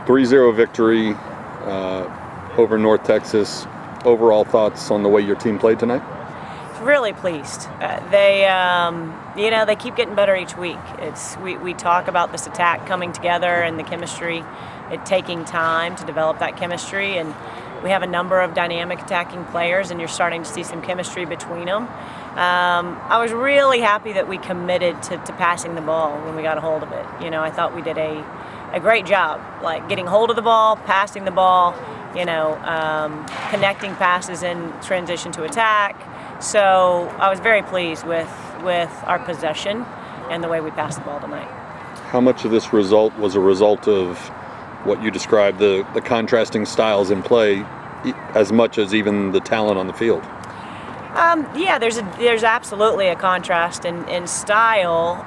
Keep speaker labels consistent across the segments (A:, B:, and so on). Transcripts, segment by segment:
A: 3-0 victory over North Texas. Overall thoughts on the way your team played tonight?
B: Really pleased. They keep getting better each week. We talk about this attack coming together and the chemistry, it taking time to develop that chemistry, and we have a number of dynamic attacking players, and you're starting to see some chemistry between them. I was really happy that we committed to passing the ball when we got a hold of it. I thought we did a great job, like getting hold of the ball, passing the ball, connecting passes in transition to attack. So I was very pleased with our possession and the way we passed the ball tonight.
A: How much of this result was a result of what you described, the contrasting styles in play, as much as even the talent on the field?
B: Yeah, there's absolutely a contrast in style.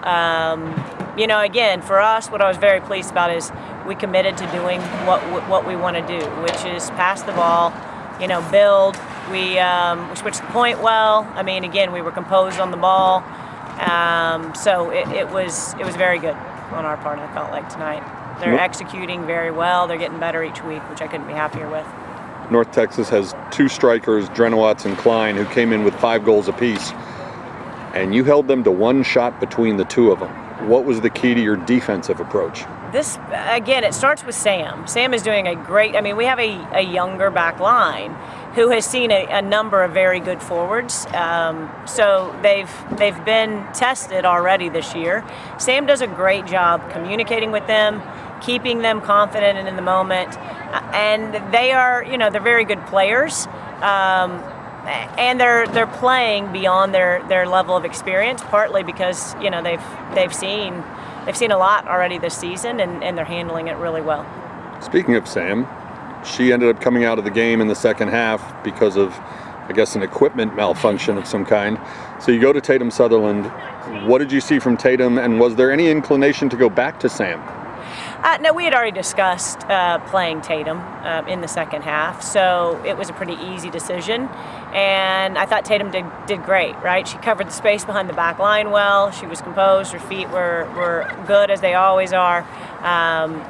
B: Again, for us, what I was very pleased about is we committed to doing what we want to do, which is pass the ball, build. We switched the point well. Again, we were composed on the ball. So it was very good on our part, I felt like, tonight. They're executing very well. They're getting better each week, which I couldn't be happier with.
A: North Texas has two strikers, Drenowitz and Klein, who came in with 5 goals apiece, and you held them to 1 shot between the two of them. What was the key to your defensive approach?
B: This, again, it starts with Sam. Sam is doing a great, we have a younger back line who has seen a number of very good forwards. So they've been tested already this year. Sam does a great job communicating with them, keeping them confident and in the moment. And they are, they're very good players. And they're playing beyond their level of experience, partly because they've seen a lot already this season, and they're handling it really well. Speaking
A: of Sam, she ended up coming out of the game in the second half because of, I guess, an equipment malfunction of some kind. So you go to Tatum Sutherland. What did you see from Tatum, and was there any inclination to go back to Sam?
B: No, we had already discussed playing Tatum in the second half, so it was a pretty easy decision. And I thought Tatum did great, right? She covered the space behind the back line well. She was composed. Her feet were good, as they always are.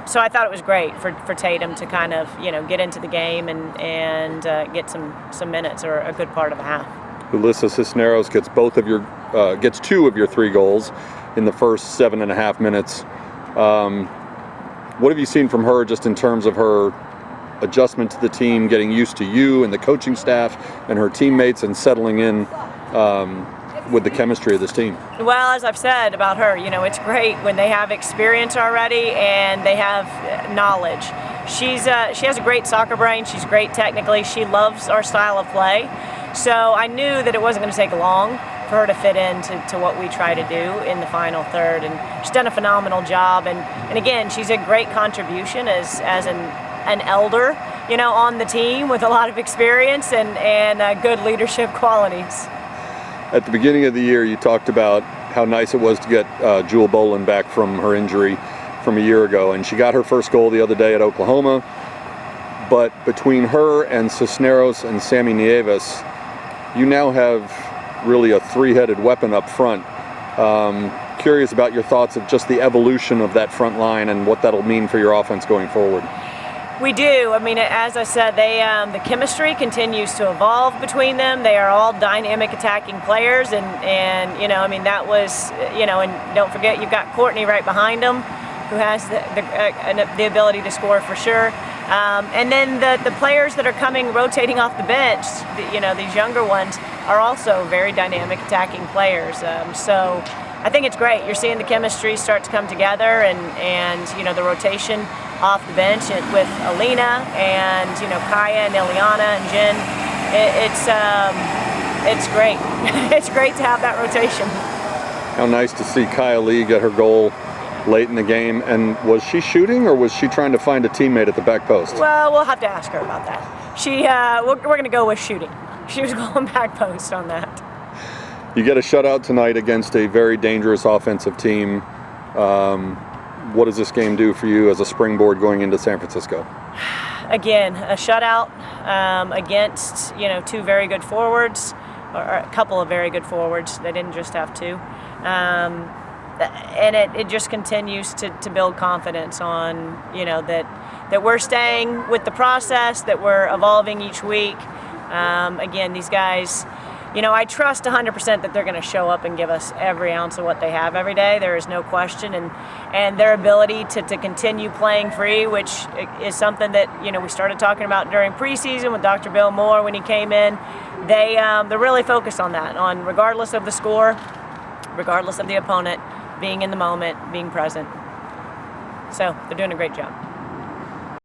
B: So I thought it was great for Tatum to kind of, get into the game and get some minutes, or a good part of a half.
A: Julissa Cisneros gets 2 of your 3 goals in the first 7.5 minutes. What have you seen from her just in terms of her adjustment to the team, getting used to you and the coaching staff and her teammates, and settling in with the chemistry of this team?
B: Well, as I've said about her, it's great when they have experience already and they have knowledge. She has a great soccer brain. She's great technically. She loves our style of play. So I knew that it wasn't going to take long for her to fit into what we try to do in the final third, and she's done a phenomenal job. And again, she's a great contribution as an elder, on the team with a lot of experience and good leadership qualities.
A: At the beginning of the year, you talked about how nice it was to get Jewel Bolin back from her injury from a year ago, and she got her first goal the other day at Oklahoma. But between her and Cisneros and Sammy Nieves, you now have really a 3-headed weapon up front. Curious about your thoughts of just the evolution of that front line and what that'll mean for your offense going forward.
B: We do. As I said, the chemistry continues to evolve between them. They are all dynamic attacking players, and that was, and don't forget, you've got Courtney right behind them, who has the ability to score for sure. And then the players that are rotating off the bench, these younger ones, are also very dynamic attacking players. So I think it's great. You're seeing the chemistry start to come together, and the rotation off the bench with Alina and Kaya and Ileana and Jen. It's great. It's great to have that rotation.
A: How nice to see Kylie Lees get her goal late in the game. And was she shooting, or was she trying to find a teammate at the back post?
B: Well, we'll have to ask her about that. We're going to go with shooting. She was going back post on that.
A: You get a shutout tonight against a very dangerous offensive team. What does this game do for you as a springboard going into San Francisco?
B: Again, a shutout against 2 very good forwards, or a couple of very good forwards. They didn't just have 2. and it just continues to build confidence on, you know, that we're staying with the process, that we're evolving each week. Again, these guys, you know, I trust 100% that they're going to show up and give us every ounce of what they have every day. There is no question, and their ability to continue playing free, which is something that, you know, we started talking about during preseason with Dr. Bill Moore when he came in. They're really focused on that, on regardless of the score, regardless of the opponent, being in the moment, being present. So they're doing a great job.